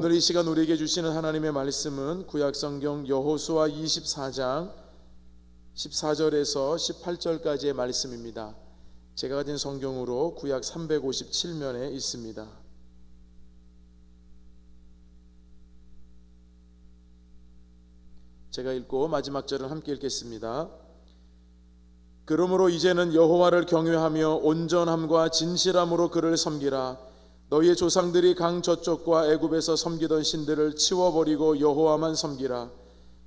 오늘 이 시간 우리에게 주시는 하나님의 말씀은 구약성경 여호수아 24장 14절에서 18절까지의 말씀입니다. 제가 가진 성경으로 구약 357면에 있습니다. 제가 읽고 마지막 절을 함께 읽겠습니다. 그러므로 이제는 여호와를 경외하며 온전함과 진실함으로 그를 섬기라. 너희의 조상들이 강 저쪽과 애굽에서 섬기던 신들을 치워버리고 여호와만 섬기라.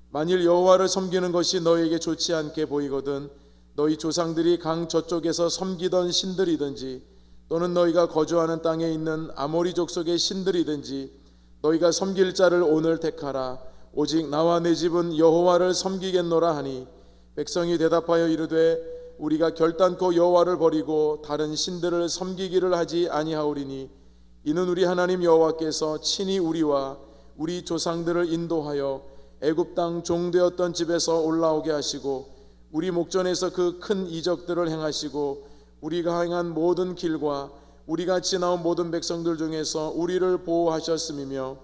만일 여호와를 섬기는 것이 너희에게 좋지 않게 보이거든 너희 조상들이 강 저쪽에서 섬기던 신들이든지 또는 너희가 거주하는 땅에 있는 아모리 족속의 신들이든지 너희가 섬길 자를 오늘 택하라. 오직 나와 내 집은 여호와를 섬기겠노라 하니 백성이 대답하여 이르되 우리가 결단코 여호와를 버리고 다른 신들을 섬기기를 하지 아니하오리니 이는 우리 하나님 여호와께서 친히 우리와 우리 조상들을 인도하여 애굽 땅 종되었던 집에서 올라오게 하시고 우리 목전에서 그 큰 이적들을 행하시고 우리가 행한 모든 길과 우리가 지나온 모든 백성들 중에서 우리를 보호하셨음이며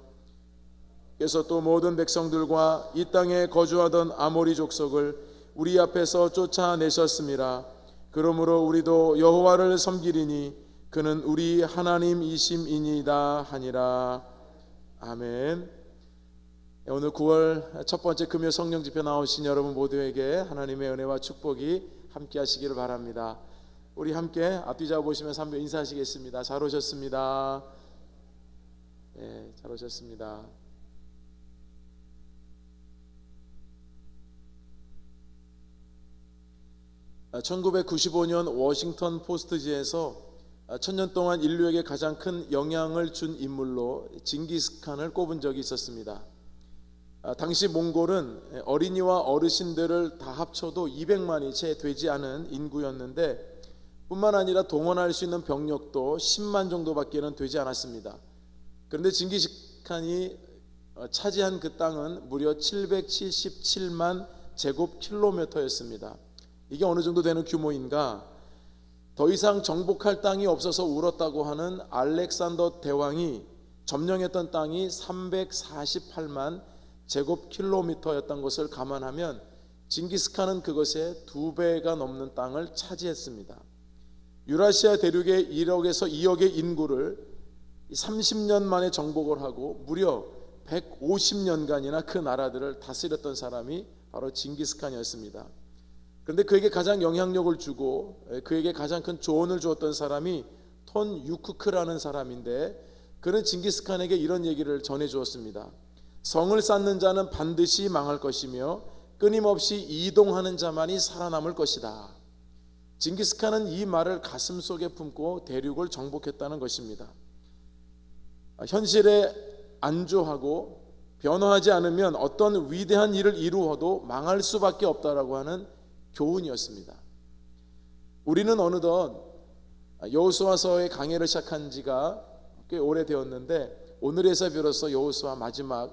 그래서 또 모든 백성들과 이 땅에 거주하던 아모리 족속을 우리 앞에서 쫓아내셨음이라. 그러므로 우리도 여호와를 섬기리니 그는 우리 하나님이심이니이다 하니라. 아멘. 오늘 9월 첫 번째 금요 성령 집회 나오신 여러분 모두에게 하나님의 은혜와 축복이 함께 하시기를 바랍니다. 우리 함께 앞뒤 잡아보시면서 한번 인사하시겠습니다. 잘 오셨습니다. 네, 잘 오셨습니다. (1995년) 워싱턴 포스트지에서 천년 동안 인류에게 가장 큰 영향을 준 인물로 징기스칸을 꼽은 적이 있었습니다. 당시 몽골은 어린이와 어르신들을 다 합쳐도 200만이 채 되지 않은 인구였는데 뿐만 아니라 동원할 수 있는 병력도 10만 정도밖에는 되지 않았습니다. 그런데 징기스칸이 차지한 그 땅은 무려 777만 제곱킬로미터였습니다. 이게 어느 정도 되는 규모인가? 더 이상 정복할 땅이 없어서 울었다고 하는 알렉산더 대왕이 점령했던 땅이 348만 제곱킬로미터였던 것을 감안하면 징기스칸은 그것의 2배가 넘는 땅을 차지했습니다. 유라시아 대륙의 1억에서 2억의 인구를 30년 만에 정복을 하고 무려 150년간이나 그 나라들을 다스렸던 사람이 바로 징기스칸이었습니다. 그런데 그에게 가장 영향력을 주고 그에게 가장 큰 조언을 주었던 사람이 톤 유쿠크라는 사람인데 그는 징기스칸에게 이런 얘기를 전해 주었습니다. 성을 쌓는 자는 반드시 망할 것이며 끊임없이 이동하는 자만이 살아남을 것이다. 징기스칸은 이 말을 가슴속에 품고 대륙을 정복했다는 것입니다. 현실에 안주하고 변화하지 않으면 어떤 위대한 일을 이루어도 망할 수밖에 없다라고 하는 교훈이었습니다. 우리는 어느덧 여호수아서의 강해를 시작한 지가 꽤 오래되었는데 오늘에서 비로소 여호수아 마지막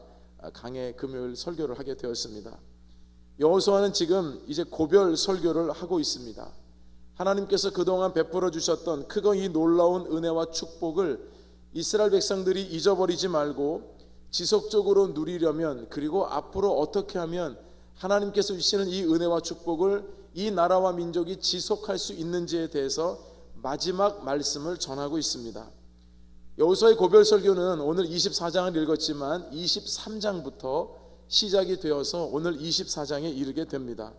강해 금요일 설교를 하게 되었습니다. 여호수아는 지금 이제 고별 설교를 하고 있습니다. 하나님께서 그동안 베풀어 주셨던 크고 이 놀라운 은혜와 축복을 이스라엘 백성들이 잊어버리지 말고 지속적으로 누리려면 그리고 앞으로 어떻게 하면 하나님께서 주시는 이 은혜와 축복을 이 나라와 민족이 지속할 수 있는지에 대해서 마지막 말씀을 전하고 있습니다. 여호수아의 고별 설교는 오늘 24장을 읽었지만 23장부터 시작이 되어서 오늘 24장에 이르게 됩니다.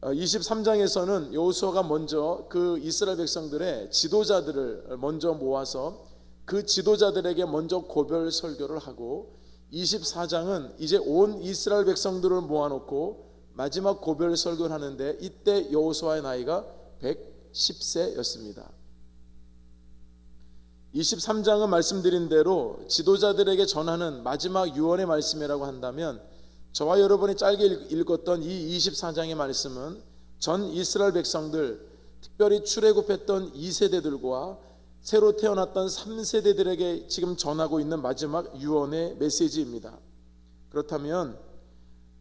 23장에서는 여호수아가 먼저 그 이스라엘 백성들의 지도자들을 먼저 모아서 그 지도자들에게 먼저 고별 설교를 하고 24장은 이제 온 이스라엘 백성들을 모아놓고 마지막 고별 설교를 하는데 이때 여호수아의 나이가 110세였습니다. 23장은 말씀드린 대로 지도자들에게 전하는 마지막 유언의 말씀이라고 한다면 저와 여러분이 짧게 읽었던 이 24장의 말씀은 전 이스라엘 백성들 특별히 출애굽했던 2세대들과 새로 태어났던 3세대들에게 지금 전하고 있는 마지막 유언의 메시지입니다. 그렇다면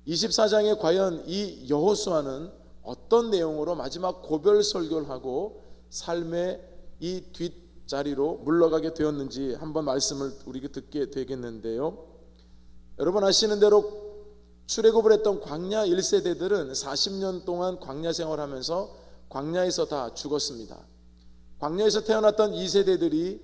24장에 과연 이 여호수아는 어떤 내용으로 마지막 고별 설교를 하고 삶의 이 뒷 자리로 물러가게 되었는지 한번 말씀을 우리가 듣게 되겠는데요. 여러분 아시는 대로 출애굽을 했던 광야 1세대들은 40년 동안 광야 생활하면서 광야에서 다 죽었습니다. 광야에서 태어났던 2세대들이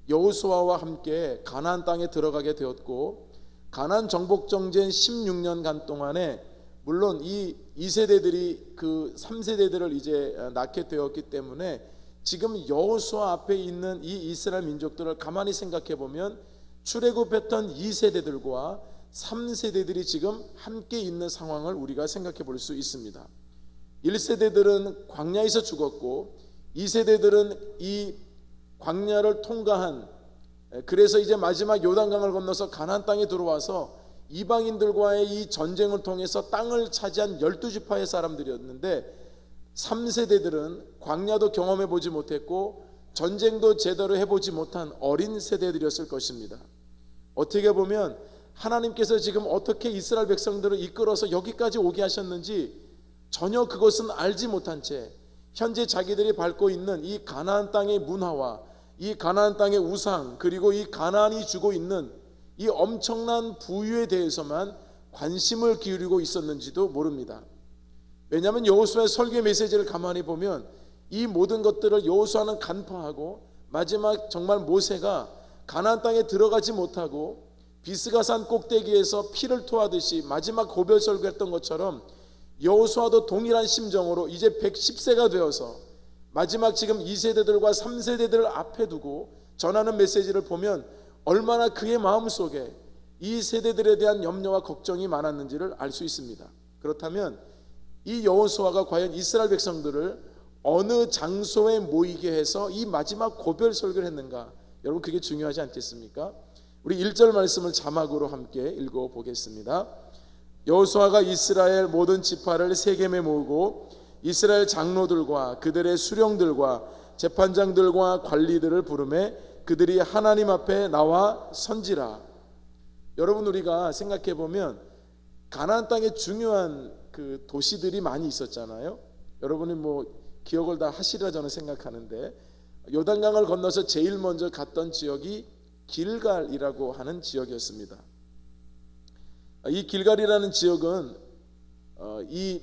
여호수아와 함께 가나안 땅에 들어가게 되었고, 가나안 정복 정전 16년간 동안에 물론 이 2세대들이 그 3세대들을 이제 낳게 되었기 때문에 지금 여호수아 앞에 있는 이 이스라엘 민족들을 가만히 생각해 보면 출애굽했던 2세대들과 3세대들이 지금 함께 있는 상황을 우리가 생각해 볼 수 있습니다. 1세대들은 광야에서 죽었고 2세대들은 이 광야를 통과한, 그래서 이제 마지막 요단강을 건너서 가나안 땅에 들어와서 이방인들과의 이 전쟁을 통해서 땅을 차지한 12지파의 사람들이었는데, 3세대들은 광야도 경험해 보지 못했고 전쟁도 제대로 해보지 못한 어린 세대들이었을 것입니다. 어떻게 보면 하나님께서 지금 어떻게 이스라엘 백성들을 이끌어서 여기까지 오게 하셨는지 전혀 그것은 알지 못한 채 현재 자기들이 밟고 있는 이 가나안 땅의 문화와 이 가나안 땅의 우상, 그리고 이 가나안이 주고 있는 이 엄청난 부유에 대해서만 관심을 기울이고 있었는지도 모릅니다. 왜냐하면 여호수아의 설교 메시지를 가만히 보면 이 모든 것들을 여호수아는 간파하고 마지막 정말 모세가 가나안 땅에 들어가지 못하고 비스가산 꼭대기에서 피를 토하듯이 마지막 고별 설교했던 것처럼 여호수아도 동일한 심정으로 이제 110세가 되어서 마지막 지금 2세대들과 3세대들을 앞에 두고 전하는 메시지를 보면 얼마나 그의 마음속에 이 세대들에 대한 염려와 걱정이 많았는지를 알 수 있습니다. 그렇다면 이 여호수아가 과연 이스라엘 백성들을 어느 장소에 모이게 해서 이 마지막 고별 설교를 했는가? 여러분 그게 중요하지 않겠습니까? 우리 1절 말씀을 자막으로 함께 읽어보겠습니다. 여호수아가 이스라엘 모든 지파를 세겜에 모으고 이스라엘 장로들과 그들의 수령들과 재판장들과 관리들을 부르매 그들이 하나님 앞에 나와 선지라. 여러분 우리가 생각해 보면 가나안 땅에 중요한 그 도시들이 많이 있었잖아요. 여러분이 뭐 기억을 다 하시리라 저는 생각하는데, 요단강을 건너서 제일 먼저 갔던 지역이 길갈이라고 하는 지역이었습니다. 이 길갈이라는 지역은 이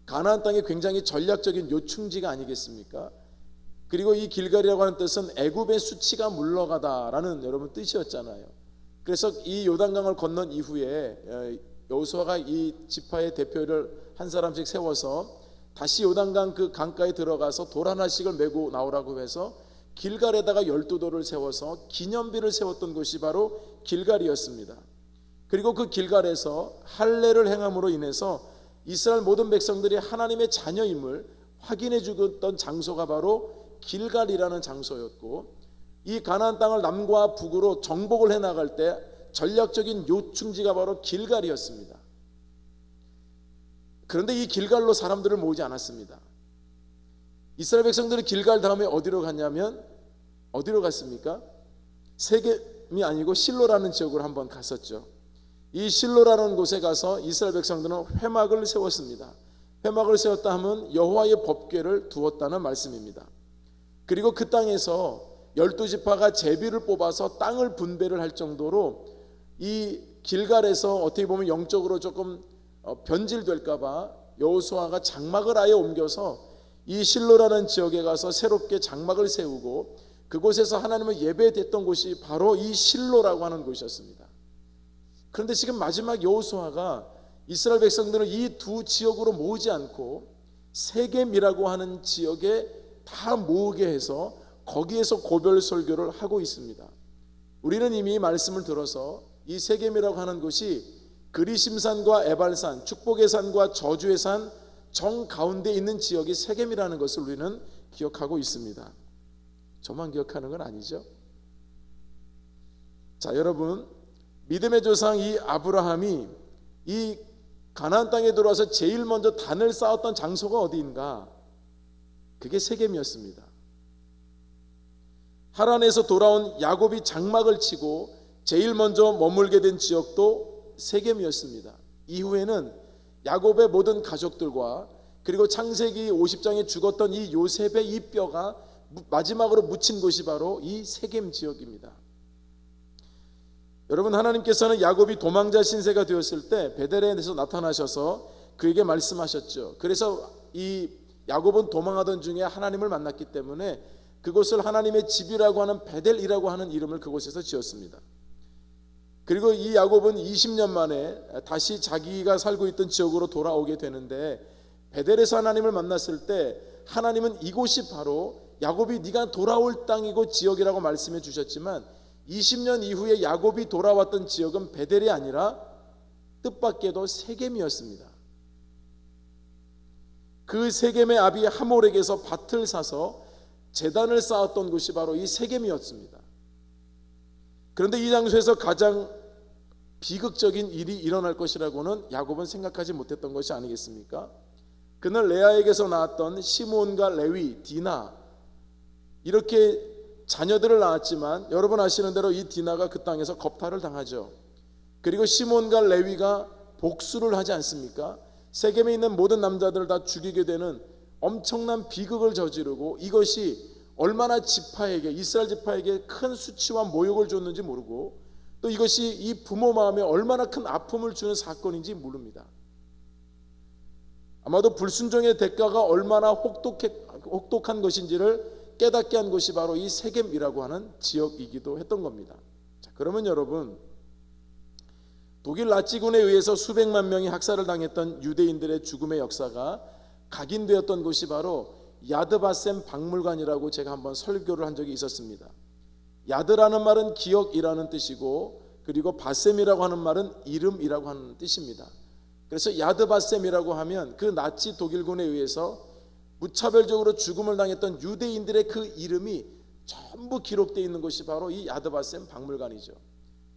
가나안 땅에 굉장히 전략적인 요충지가 아니겠습니까? 그리고 이 길갈이라고 하는 뜻은 애굽의 수치가 물러가다라는 여러분 뜻이었잖아요. 그래서 이 요단강을 건넌 이후에 여호수아가 이 지파의 대표를 한 사람씩 세워서 다시 요단강 그 강가에 들어가서 돌 하나씩을 메고 나오라고 해서 길갈에다가 12돌을 세워서 기념비를 세웠던 곳이 바로 길갈이었습니다. 그리고 그 길갈에서 할례를 행함으로 인해서 이스라엘 모든 백성들이 하나님의 자녀임을 확인해 주었던 장소가 바로 길갈이라는 장소였고, 이 가나안 땅을 남과 북으로 정복을 해나갈 때 전략적인 요충지가 바로 길갈이었습니다. 그런데 이 길갈로 사람들을 모으지 않았습니다. 이스라엘 백성들이 길갈 다음에 어디로 갔냐면, 어디로 갔습니까? 세겜이 아니고 실로라는 지역으로 한번 갔었죠. 이 실로라는 곳에 가서 이스라엘 백성들은 회막을 세웠습니다. 회막을 세웠다 하면 여호와의 법궤를 두었다는 말씀입니다. 그리고 그 땅에서 12지파가 제비를 뽑아서 땅을 분배를 할 정도로 이 길갈에서 어떻게 보면 영적으로 조금 변질될까봐 여호수아가 장막을 아예 옮겨서 이 실로라는 지역에 가서 새롭게 장막을 세우고 그곳에서 하나님을 예배했던 곳이 바로 이 실로라고 하는 곳이었습니다. 그런데 지금 마지막 여호수아가 이스라엘 백성들을 이 두 지역으로 모으지 않고 세겜이라고 하는 지역에 다 모으게 해서 거기에서 고별 설교를 하고 있습니다. 우리는 이미 말씀을 들어서 이 세겜이라고 하는 곳이 그리심산과 에발산, 축복의 산과 저주의 산 정 가운데 있는 지역이 세겜이라는 것을 우리는 기억하고 있습니다. 저만 기억하는 건 아니죠. 자, 여러분, 믿음의 조상 이 아브라함이 이 가나안 땅에 들어와서 제일 먼저 단을 쌓았던 장소가 어디인가? 그게 세겜이었습니다. 하란에서 돌아온 야곱이 장막을 치고 제일 먼저 머물게 된 지역도 세겜이었습니다. 이후에는 야곱의 모든 가족들과 그리고 창세기 50장에 죽었던 이 요셉의 이 뼈가 마지막으로 묻힌 곳이 바로 이 세겜 지역입니다. 여러분, 하나님께서는 야곱이 도망자 신세가 되었을 때 베들레헴에서 나타나셔서 그에게 말씀하셨죠. 그래서 이 야곱은 도망하던 중에 하나님을 만났기 때문에 그곳을 하나님의 집이라고 하는 베델이라고 하는 이름을 그곳에서 지었습니다. 그리고 이 야곱은 20년 만에 다시 자기가 살고 있던 지역으로 돌아오게 되는데, 베델에서 하나님을 만났을 때 하나님은 이곳이 바로 야곱이 네가 돌아올 땅이고 지역이라고 말씀해 주셨지만, 20년 이후에 야곱이 돌아왔던 지역은 베델이 아니라 뜻밖에도 세겜이었습니다. 그 세겜의 아비 하몰에게서 밭을 사서 제단을 쌓았던 곳이 바로 이 세겜이었습니다. 그런데 이 장소에서 가장 비극적인 일이 일어날 것이라고는 야곱은 생각하지 못했던 것이 아니겠습니까? 그는 레아에게서 나왔던 시므온과 레위, 디나, 이렇게 자녀들을 낳았지만 여러분 아시는 대로 이 디나가 그 땅에서 겁탈을 당하죠. 그리고 시므온과 레위가 복수를 하지 않습니까? 세겜에 있는 모든 남자들을 다 죽이게 되는 엄청난 비극을 저지르고, 이것이 얼마나 지파에게, 이스라엘 지파에게 큰 수치와 모욕을 줬는지 모르고, 또 이것이 이 부모 마음에 얼마나 큰 아픔을 주는 사건인지 모릅니다. 아마도 불순종의 대가가 얼마나 혹독한 것인지를 깨닫게 한 곳이 바로 이 세겜이라고 하는 지역이기도 했던 겁니다. 자, 그러면 여러분, 독일 나치군에 의해서 수백만 명이 학살을 당했던 유대인들의 죽음의 역사가 각인되었던 곳이 바로 야드바셈 박물관이라고 제가 한번 설교를 한 적이 있었습니다. 야드라는 말은 기억이라는 뜻이고, 그리고 바셈이라고 하는 말은 이름이라고 하는 뜻입니다. 그래서 야드바셈이라고 하면 그 나치 독일군에 의해서 무차별적으로 죽음을 당했던 유대인들의 그 이름이 전부 기록되어 있는 곳이 바로 이 야드바셈 박물관이죠.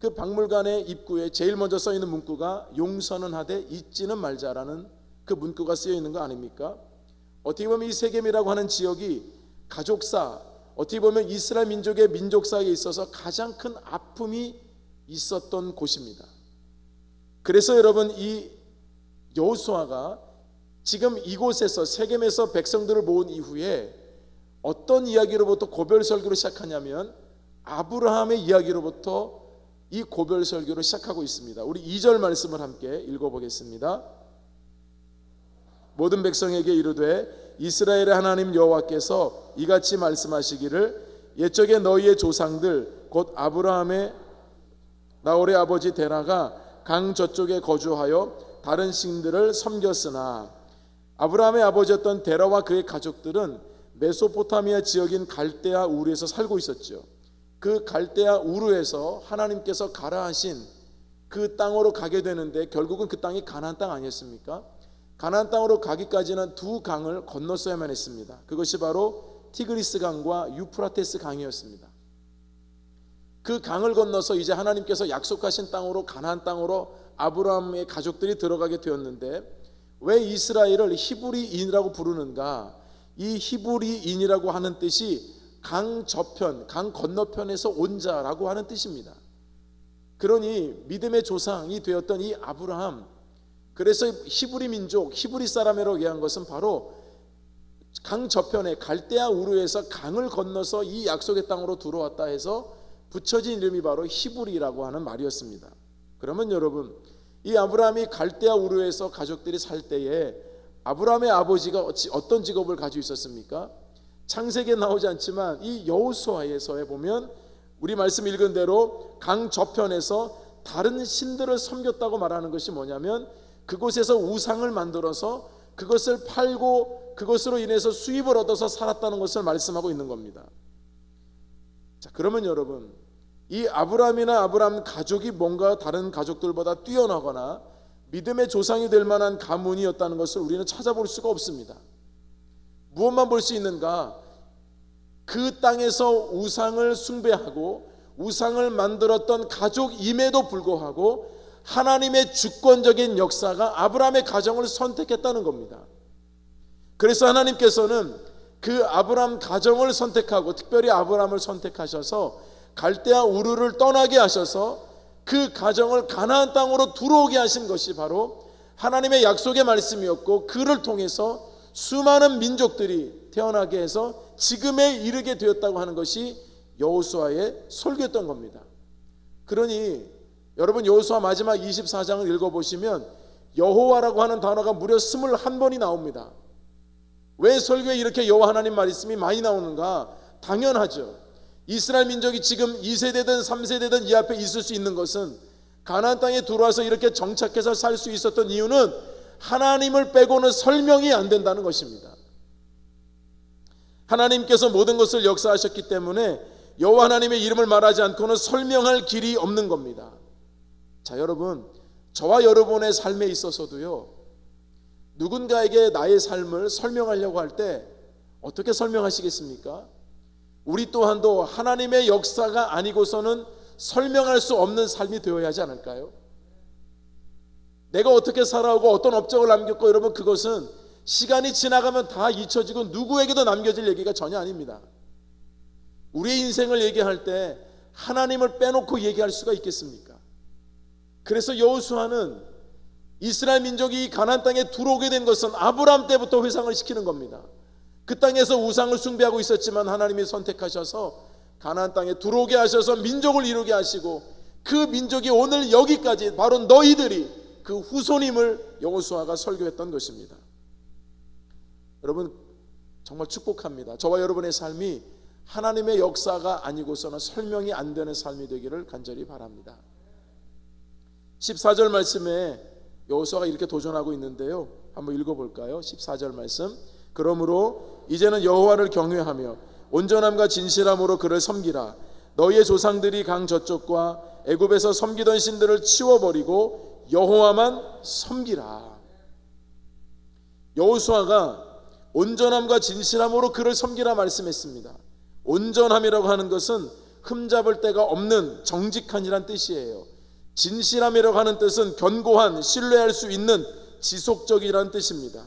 그 박물관의 입구에 제일 먼저 써 있는 문구가 용서는 하되 잊지는 말자라는 그 문구가 쓰여 있는 거 아닙니까? 어떻게 보면 이 세겜이라고 하는 지역이 가족사, 어떻게 보면 이스라엘 민족의 민족사에 있어서 가장 큰 아픔이 있었던 곳입니다. 그래서 여러분, 이 여호수아가 지금 이곳에서 세겜에서 백성들을 모은 이후에 어떤 이야기로부터 고별 설교를 시작하냐면 아브라함의 이야기로부터 이 고별 설교를 시작하고 있습니다. 우리 2절 말씀을 함께 읽어보겠습니다. 모든 백성에게 이르되 이스라엘의 하나님 여호와께서 이같이 말씀하시기를 옛적에 너희의 조상들 곧 아브라함의 나홀의 아버지 데라가 강 저쪽에 거주하여 다른 신들을 섬겼으나, 아브라함의 아버지였던 데라와 그의 가족들은 메소포타미아 지역인 갈대아 우르에서 살고 있었죠. 그 갈대아 우르에서 하나님께서 가라 하신 그 땅으로 가게 되는데, 결국은 그 땅이 가나안 땅 아니었습니까? 가나안 땅으로 가기까지는 두 강을 건넜어야만 했습니다. 그것이 바로 티그리스 강과 유프라테스 강이었습니다. 그 강을 건너서 이제 하나님께서 약속하신 땅으로, 가나안 땅으로 아브라함의 가족들이 들어가게 되었는데, 왜 이스라엘을 히브리인이라고 부르는가? 이 히브리인이라고 하는 뜻이 강 저편, 강 건너편에서 온 자라고 하는 뜻입니다. 그러니 믿음의 조상이 되었던 이 아브라함, 그래서 히브리 민족, 히브리 사람이라고 얘기한 것은 바로 강 저편에 갈대아 우르에서 강을 건너서 이 약속의 땅으로 들어왔다 해서 붙여진 이름이 바로 히브리라고 하는 말이었습니다. 그러면 여러분, 이 아브라함이 갈대아 우르에서 가족들이 살 때에 아브라함의 아버지가 어떤 직업을 가지고 있었습니까? 창세기에 나오지 않지만 이 여호수아에서에 보면 우리 말씀 읽은 대로 강 저편에서 다른 신들을 섬겼다고 말하는 것이 뭐냐면, 그곳에서 우상을 만들어서 그것을 팔고 그것으로 인해서 수입을 얻어서 살았다는 것을 말씀하고 있는 겁니다. 자, 그러면 여러분, 이 아브라함이나 아브라함 가족이 뭔가 다른 가족들보다 뛰어나거나 믿음의 조상이 될 만한 가문이었다는 것을 우리는 찾아볼 수가 없습니다. 무엇만 볼 수 있는가? 그 땅에서 우상을 숭배하고 우상을 만들었던 가족임에도 불구하고 하나님의 주권적인 역사가 아브라함의 가정을 선택했다는 겁니다. 그래서 하나님께서는 그 아브라함 가정을 선택하고 특별히 아브라함을 선택하셔서 갈대아 우르를 떠나게 하셔서 그 가정을 가나안 땅으로 들어오게 하신 것이 바로 하나님의 약속의 말씀이었고, 그를 통해서 수많은 민족들이, 태어나게 해서 지금에 이르게 되었다고 하는 것이 여호수아의 설교였던 겁니다. 그러니 여러분 여호수아 마지막 24장을 읽어보시면 여호와라고 하는 단어가 무려 21번이 나옵니다. 왜 설교에 이렇게 여호와 하나님 말씀이 많이 나오는가? 당연하죠. 이스라엘 민족이 지금 2세대든 3세대든 이 앞에 있을 수 있는 것은, 가나안 땅에 들어와서 이렇게 정착해서 살 수 있었던 이유는 하나님을 빼고는 설명이 안 된다는 것입니다. 하나님께서 모든 것을 역사하셨기 때문에 여호와 하나님의 이름을 말하지 않고는 설명할 길이 없는 겁니다. 자, 여러분, 저와 여러분의 삶에 있어서도요, 누군가에게 나의 삶을 설명하려고 할 때 어떻게 설명하시겠습니까? 우리 또한도 하나님의 역사가 아니고서는 설명할 수 없는 삶이 되어야 하지 않을까요? 내가 어떻게 살아오고 어떤 업적을 남겼고, 여러분, 그것은 시간이 지나가면 다 잊혀지고 누구에게도 남겨질 얘기가 전혀 아닙니다. 우리의 인생을 얘기할 때 하나님을 빼놓고 얘기할 수가 있겠습니까? 그래서 여호수아는 이스라엘 민족이 가나안 땅에 들어오게 된 것은 아브라함 때부터 회상을 시키는 겁니다. 그 땅에서 우상을 숭배하고 있었지만 하나님이 선택하셔서 가나안 땅에 들어오게 하셔서 민족을 이루게 하시고, 그 민족이 오늘 여기까지 바로 너희들이 그 후손임을 여호수아가 설교했던 것입니다. 여러분, 정말 축복합니다. 저와 여러분의 삶이 하나님의 역사가 아니고서는 설명이 안 되는 삶이 되기를 간절히 바랍니다. 14절 말씀에 여호수아가 이렇게 도전하고 있는데요, 한번 읽어볼까요? 14절 말씀. 그러므로 이제는 여호와를 경외하며 온전함과 진실함으로 그를 섬기라. 너희의 조상들이 강 저쪽과 애굽에서 섬기던 신들을 치워버리고 여호와만 섬기라. 여호수아가 온전함과 진실함으로 그를 섬기라 말씀했습니다. 온전함이라고 하는 것은 흠잡을 데가 없는 정직한이란 뜻이에요. 진실함이라고 하는 뜻은 견고한, 신뢰할 수 있는 지속적이라는 뜻입니다.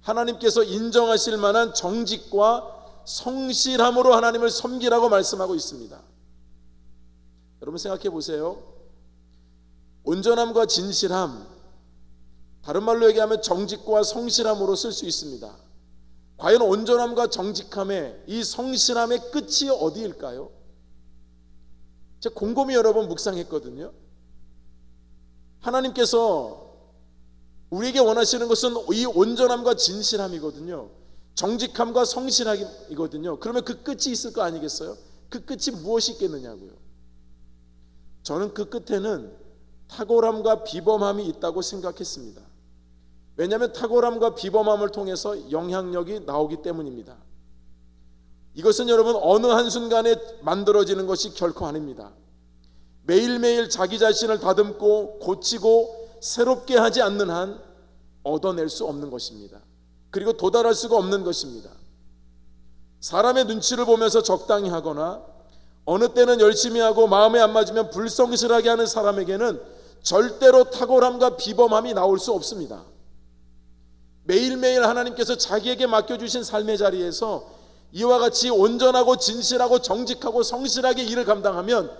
하나님께서 인정하실 만한 정직과 성실함으로 하나님을 섬기라고 말씀하고 있습니다. 여러분 생각해 보세요. 온전함과 진실함, 다른 말로 얘기하면 정직과 성실함으로 쓸 수 있습니다. 과연 온전함과 정직함의 이 성실함의 끝이 어디일까요? 제가 곰곰이 여러 번 묵상했거든요. 하나님께서 우리에게 원하시는 것은 이 온전함과 진실함이거든요. 정직함과 성실함이거든요. 그러면 그 끝이 있을 거 아니겠어요? 그 끝이 무엇이 있겠느냐고요. 저는 그 끝에는 탁월함과 비범함이 있다고 생각했습니다. 왜냐하면 탁월함과 비범함을 통해서 영향력이 나오기 때문입니다. 이것은 여러분 어느 한순간에 만들어지는 것이 결코 아닙니다. 매일매일 자기 자신을 다듬고 고치고 새롭게 하지 않는 한 얻어낼 수 없는 것입니다. 그리고 도달할 수가 없는 것입니다. 사람의 눈치를 보면서 적당히 하거나 어느 때는 열심히 하고 마음에 안 맞으면 불성실하게 하는 사람에게는 절대로 탁월함과 비범함이 나올 수 없습니다. 매일매일 하나님께서 자기에게 맡겨주신 삶의 자리에서 이와 같이 온전하고 진실하고 정직하고 성실하게 일을 감당하면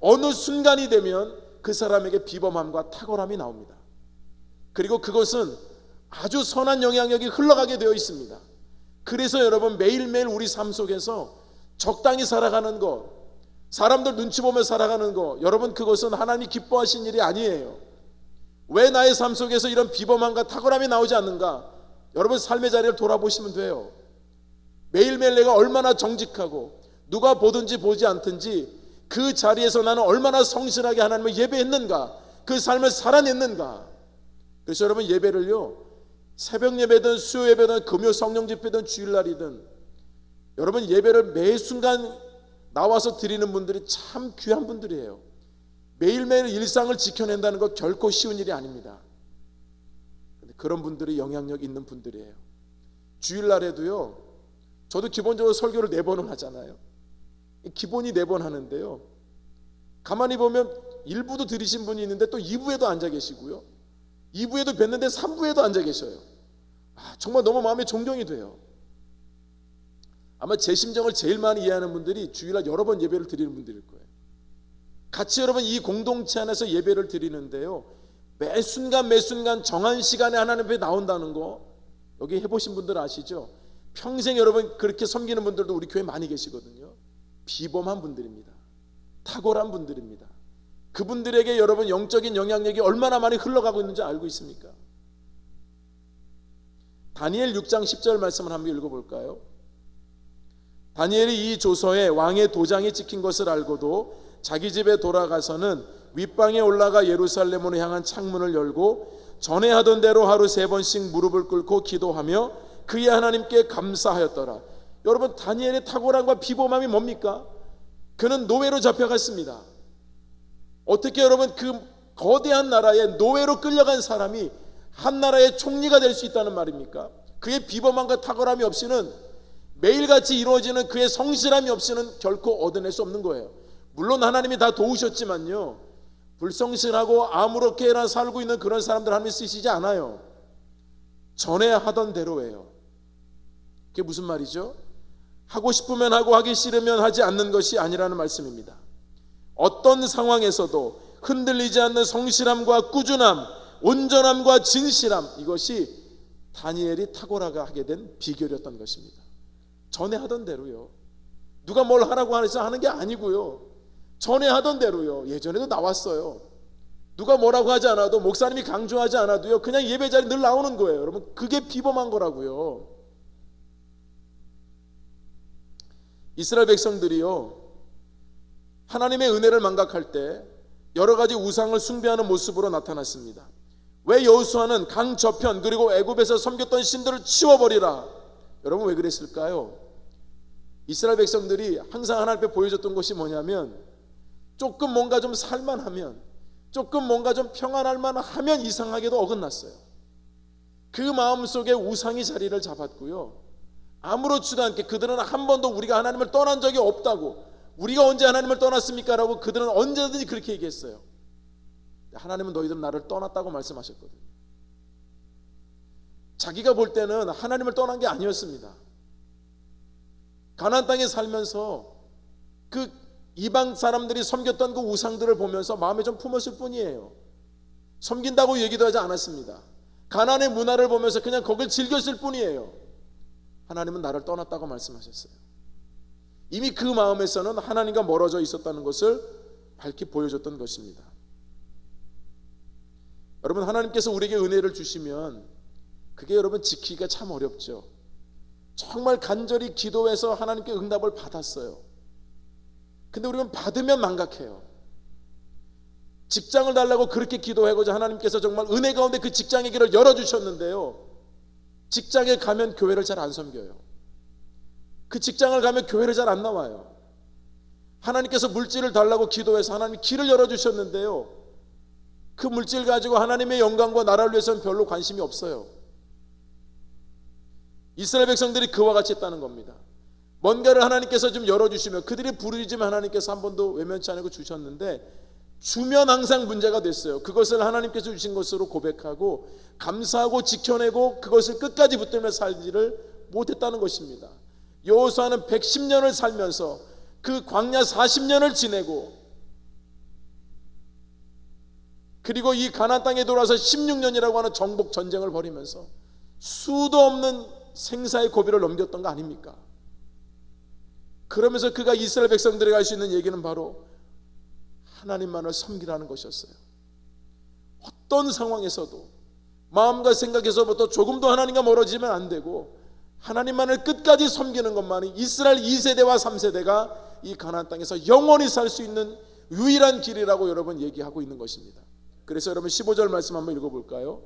어느 순간이 되면 그 사람에게 비범함과 탁월함이 나옵니다. 그리고 그것은 아주 선한 영향력이 흘러가게 되어 있습니다. 그래서 여러분 매일매일 우리 삶 속에서 적당히 살아가는 것, 사람들 눈치 보며 살아가는 것, 여러분 그것은 하나님이 기뻐하신 일이 아니에요. 왜 나의 삶 속에서 이런 비범함과 탁월함이 나오지 않는가? 여러분 삶의 자리를 돌아보시면 돼요. 매일매일 내가 얼마나 정직하고 누가 보든지 보지 않든지 그 자리에서 나는 얼마나 성실하게 하나님을 예배했는가, 그 삶을 살아냈는가. 그래서 여러분 예배를요, 새벽 예배든 수요 예배든 금요 성령 집회든 주일날이든 여러분 예배를 매 순간 나와서 드리는 분들이 참 귀한 분들이에요. 매일매일 일상을 지켜낸다는 것 결코 쉬운 일이 아닙니다. 그런 분들이 영향력 있는 분들이에요. 주일날에도요, 저도 기본적으로 설교를 4번은 하잖아요. 기본이 4번 하는데요, 가만히 보면 1부도 들으신 분이 있는데 또 2부에도 앉아 계시고요, 2부에도 뵀는데 3부에도 앉아 계셔요. 정말 너무 마음에 존경이 돼요. 아마 제 심정을 제일 많이 이해하는 분들이 주일날 여러 번 예배를 드리는 분들일 거예요. 같이 여러분 이 공동체 안에서 예배를 드리는데요, 매 순간 정한 시간에 하나님 앞에 나온다는 거, 여기 해보신 분들 아시죠? 평생 여러분 그렇게 섬기는 분들도 우리 교회 많이 계시거든요. 비범한 분들입니다. 탁월한 분들입니다. 그분들에게 여러분 영적인 영향력이 얼마나 많이 흘러가고 있는지 알고 있습니까? 다니엘 6장 10절 말씀을 한번 읽어볼까요? 다니엘이 이 조서에 왕의 도장이 찍힌 것을 알고도 자기 집에 돌아가서는 윗방에 올라가 예루살렘으로 향한 창문을 열고 전에 하던 대로 하루 3번씩 무릎을 꿇고 기도하며 그의 하나님께 감사하였더라. 여러분, 다니엘의 탁월함과 비범함이 뭡니까? 그는 노예로 잡혀갔습니다. 어떻게 여러분 그 거대한 나라에 노예로 끌려간 사람이 한 나라의 총리가 될 수 있다는 말입니까? 그의 비범함과 탁월함이 없이는, 매일같이 이루어지는 그의 성실함이 없이는 결코 얻어낼 수 없는 거예요. 물론 하나님이 다 도우셨지만요, 불성실하고 아무렇게나 살고 있는 그런 사람들 하나님이 쓰시지 않아요. 전에 하던 대로예요. 그게 무슨 말이죠? 하고 싶으면 하고 하기 싫으면 하지 않는 것이 아니라는 말씀입니다. 어떤 상황에서도 흔들리지 않는 성실함과 꾸준함, 온전함과 진실함, 이것이 다니엘이 탁월하게 된 비결이었던 것입니다. 전에 하던 대로요. 누가 뭘 하라고 해서 하는 게 아니고요. 전에 하던 대로요. 예전에도 나왔어요. 누가 뭐라고 하지 않아도, 목사님이 강조하지 않아도요, 그냥 예배 자리에 늘 나오는 거예요. 여러분, 그게 비범한 거라고요. 이스라엘 백성들이요, 하나님의 은혜를 망각할 때 여러 가지 우상을 숭배하는 모습으로 나타났습니다. 왜 여호수아는 강 저편 그리고 애굽에서 섬겼던 신들을 치워버리라, 여러분 왜 그랬을까요? 이스라엘 백성들이 항상 하나님 앞에 보여줬던 것이 뭐냐면, 조금 뭔가 좀 살만하면, 조금 뭔가 좀 평안할 만하면 이상하게도 어긋났어요. 그 마음속에 우상이 자리를 잡았고요, 아무렇지도 않게 그들은 한 번도 우리가 하나님을 떠난 적이 없다고, 우리가 언제 하나님을 떠났습니까? 라고 그들은 언제든지 그렇게 얘기했어요. 하나님은 너희들은 나를 떠났다고 말씀하셨거든요. 자기가 볼 때는 하나님을 떠난 게 아니었습니다. 가나안 땅에 살면서 그 이방 사람들이 섬겼던 그 우상들을 보면서 마음에 좀 품었을 뿐이에요. 섬긴다고 얘기도 하지 않았습니다. 가나안의 문화를 보면서 그냥 거길 즐겼을 뿐이에요. 하나님은 나를 떠났다고 말씀하셨어요. 이미 그 마음에서는 하나님과 멀어져 있었다는 것을 밝히 보여줬던 것입니다. 여러분, 하나님께서 우리에게 은혜를 주시면 그게 여러분 지키기가 참 어렵죠. 정말 간절히 기도해서 하나님께 응답을 받았어요. 근데 우리는 받으면 망각해요. 직장을 달라고 그렇게 기도하고자 하나님께서 정말 은혜 가운데 그 직장의 길을 열어주셨는데요, 직장에 가면 교회를 잘 안 섬겨요. 그 직장을 가면 교회를 잘 안 나와요. 하나님께서 물질을 달라고 기도해서 하나님이 길을 열어주셨는데요, 그 물질 가지고 하나님의 영광과 나라를 위해서는 별로 관심이 없어요. 이스라엘 백성들이 그와 같이 했다는 겁니다. 뭔가를 하나님께서 좀 열어주시면, 그들이 부르짖으면 하나님께서 한 번도 외면치 않고 주셨는데, 주면 항상 문제가 됐어요. 그것을 하나님께서 주신 것으로 고백하고 감사하고 지켜내고 그것을 끝까지 붙들며 살지를 못했다는 것입니다. 여호수아는 110년을 살면서 그 광야 40년을 지내고, 그리고 이 가나안 땅에 돌아서 16년이라고 하는 정복 전쟁을 벌이면서 수도 없는 생사의 고비를 넘겼던 거 아닙니까? 그러면서 그가 이스라엘 백성들에게 할 수 있는 얘기는 바로 하나님만을 섬기라는 것이었어요. 어떤 상황에서도 마음과 생각에서부터 조금도 하나님과 멀어지면 안 되고 하나님만을 끝까지 섬기는 것만이 이스라엘 2세대와 3세대가 이 가나안 땅에서 영원히 살 수 있는 유일한 길이라고 여러분 얘기하고 있는 것입니다. 그래서 여러분 15절 말씀 한번 읽어볼까요?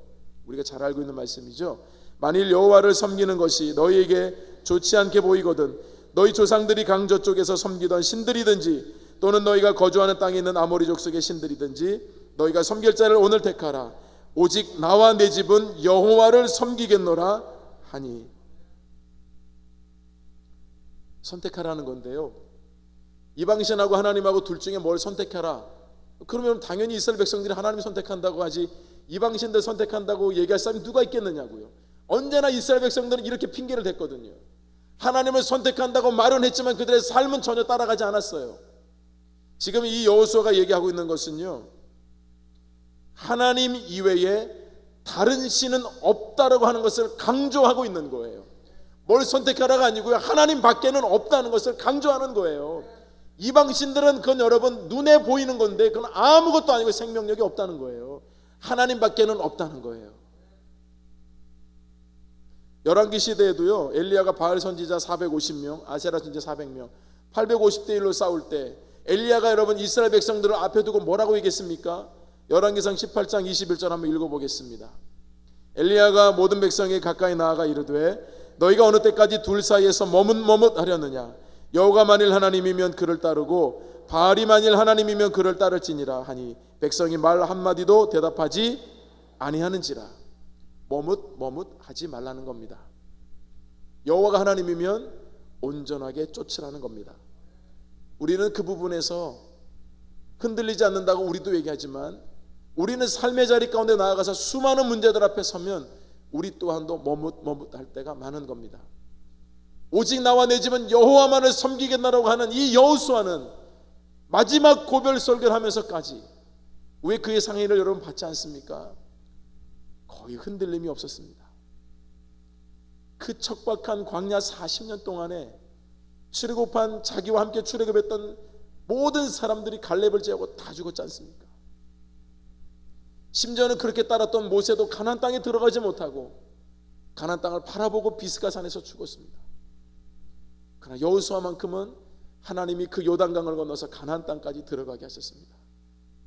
우리가 잘 알고 있는 말씀이죠. 만일 여호와를 섬기는 것이 너희에게 좋지 않게 보이거든 너희 조상들이 강 저쪽에서 섬기던 신들이든지 또는 너희가 거주하는 땅에 있는 아모리 족속의 신들이든지 너희가 섬길 자를 오늘 택하라. 오직 나와 내 집은 여호와를 섬기겠노라 하니. 선택하라는 건데요, 이방신하고 하나님하고 둘 중에 뭘 선택하라, 그러면 당연히 이스라엘 백성들이 하나님 선택한다고 하지 이방신들 선택한다고 얘기할 사람이 누가 있겠느냐고요. 언제나 이스라엘 백성들은 이렇게 핑계를 댔거든요. 하나님을 선택한다고 말은 했지만 그들의 삶은 전혀 따라가지 않았어요. 지금 이 여호수아가 얘기하고 있는 것은요, 하나님 이외에 다른 신은 없다라고 하는 것을 강조하고 있는 거예요. 뭘 선택하라가 아니고요, 하나님 밖에는 없다는 것을 강조하는 거예요. 이방신들은 그건 여러분 눈에 보이는 건데 그건 아무것도 아니고 생명력이 없다는 거예요. 하나님 밖에는 없다는 거예요. 열왕기 시대에도요, 엘리야가 바알 선지자 450명, 아세라 선지자 400명, 850대 1로 싸울 때 엘리야가 여러분 이스라엘 백성들을 앞에 두고 뭐라고 얘기했습니까? 열왕기상 18장 21절 한번 읽어보겠습니다. 엘리야가 모든 백성에 가까이 나아가 이르되 너희가 어느 때까지 둘 사이에서 머뭇머뭇하려느냐? 여호가 만일 하나님이면 그를 따르고 바알이 만일 하나님이면 그를 따를지니라 하니 백성이 말 한마디도 대답하지 아니하는지라. 머뭇하지 말라는 겁니다. 여호와가 하나님이면 온전하게 쫓으라는 겁니다. 우리는 그 부분에서 흔들리지 않는다고 우리도 얘기하지만 우리는 삶의 자리 가운데 나아가서 수많은 문제들 앞에 서면 우리 또한도 머뭇할 때가 많은 겁니다. 오직 나와 내 집은 여호와만을 섬기겠나라고 하는 이 여호수아는 마지막 고별 설교를 하면서까지 왜 그의 상의를 여러분 받지 않습니까? 거의 흔들림이 없었습니다. 그 척박한 광야 40년 동안에 출애굽한 자기와 함께 출애굽했던 모든 사람들이 갈렙을 제하고 다 죽었지 않습니까? 심지어는 그렇게 따랐던 모세도 가나안 땅에 들어가지 못하고 가나안 땅을 바라보고 비스가산에서 죽었습니다. 그러나 여호수아만큼은 하나님이 그 요단강을 건너서 가나안 땅까지 들어가게 하셨습니다.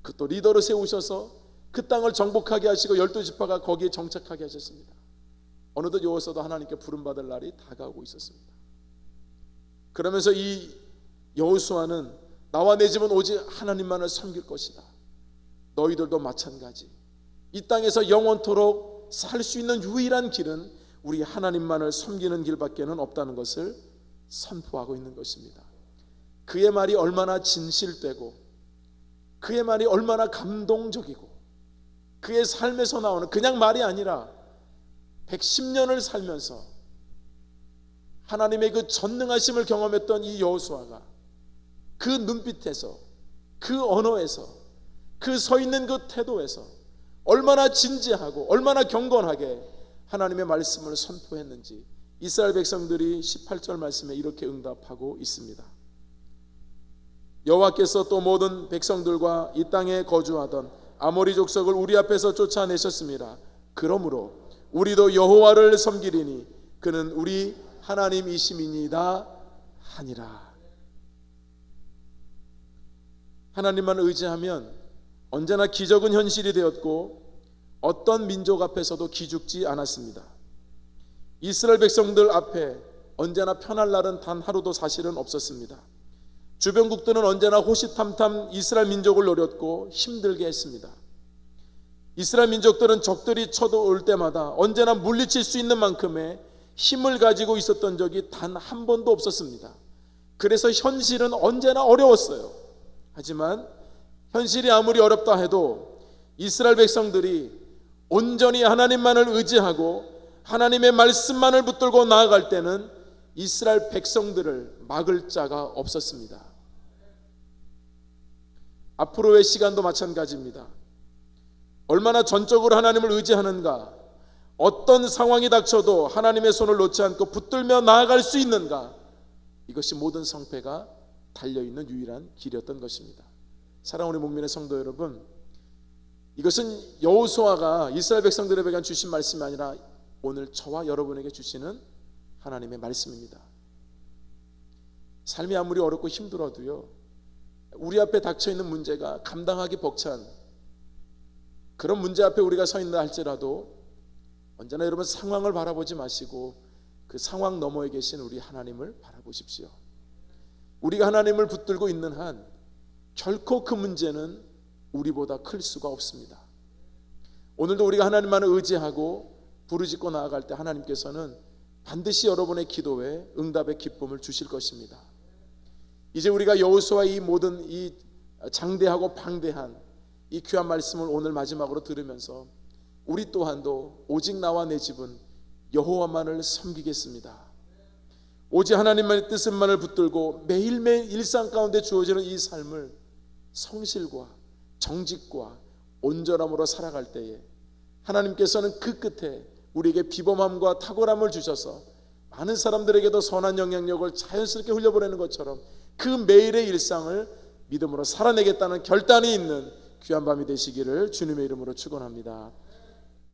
그것도 리더를 세우셔서 그 땅을 정복하게 하시고 12지파가 거기에 정착하게 하셨습니다. 어느덧 여호수아도 하나님께 부름받을 날이 다가오고 있었습니다. 그러면서 이 여호수아는 나와 내 집은 오직 하나님만을 섬길 것이다. 너희들도 마찬가지. 이 땅에서 영원토록 살 수 있는 유일한 길은 우리 하나님만을 섬기는 길밖에는 없다는 것을 선포하고 있는 것입니다. 그의 말이 얼마나 진실되고 그의 말이 얼마나 감동적이고 그의 삶에서 나오는 그냥 말이 아니라 110년을 살면서 하나님의 그 전능하심을 경험했던 이 여호수아가 그 눈빛에서 그 언어에서 그 서 있는 그 태도에서 얼마나 진지하고 얼마나 경건하게 하나님의 말씀을 선포했는지 이스라엘 백성들이 18절 말씀에 이렇게 응답하고 있습니다. 여호와께서 또 모든 백성들과 이 땅에 거주하던 아모리 족속을 우리 앞에서 쫓아내셨습니다. 그러므로 우리도 여호와를 섬기리니 그는 우리 하나님이심이니이다 하니라. 하나님만 의지하면 언제나 기적은 현실이 되었고 어떤 민족 앞에서도 기죽지 않았습니다. 이스라엘 백성들 앞에 언제나 편할 날은 단 하루도 사실은 없었습니다. 주변국들은 언제나 호시탐탐 이스라엘 민족을 노렸고 힘들게 했습니다. 이스라엘 민족들은 적들이 쳐들어올 때마다 언제나 물리칠 수 있는 만큼의 힘을 가지고 있었던 적이 단 한 번도 없었습니다. 그래서 현실은 언제나 어려웠어요. 하지만 현실이 아무리 어렵다 해도 이스라엘 백성들이 온전히 하나님만을 의지하고 하나님의 말씀만을 붙들고 나아갈 때는 이스라엘 백성들을 막을 자가 없었습니다. 앞으로의 시간도 마찬가지입니다. 얼마나 전적으로 하나님을 의지하는가, 어떤 상황이 닥쳐도 하나님의 손을 놓지 않고 붙들며 나아갈 수 있는가, 이것이 모든 성패가 달려있는 유일한 길이었던 것입니다. 사랑하는 우리 목민의 성도 여러분, 이것은 여호수아가 이스라엘 백성들에게 주신 말씀이 아니라 오늘 저와 여러분에게 주시는 하나님의 말씀입니다. 삶이 아무리 어렵고 힘들어도요, 우리 앞에 닥쳐있는 문제가 감당하기 벅찬 그런 문제 앞에 우리가 서 있다 할지라도 언제나 여러분 상황을 바라보지 마시고 그 상황 너머에 계신 우리 하나님을 바라보십시오. 우리가 하나님을 붙들고 있는 한 결코 그 문제는 우리보다 클 수가 없습니다. 오늘도 우리가 하나님만을 의지하고 부르짖고 나아갈 때 하나님께서는 반드시 여러분의 기도에 응답의 기쁨을 주실 것입니다. 이제 우리가 여호수아 이 모든 이 장대하고 방대한 이 귀한 말씀을 오늘 마지막으로 들으면서 우리 또한도 오직 나와 내 집은 여호와만을 섬기겠습니다. 오직 하나님만의 뜻만을 붙들고 매일매일 일상 가운데 주어지는 이 삶을 성실과 정직과 온전함으로 살아갈 때에 하나님께서는 그 끝에 우리에게 비범함과 탁월함을 주셔서 많은 사람들에게도 선한 영향력을 자연스럽게 흘려보내는 것처럼 그 매일의 일상을 믿음으로 살아내겠다는 결단이 있는 귀한 밤이 되시기를 주님의 이름으로 축원합니다.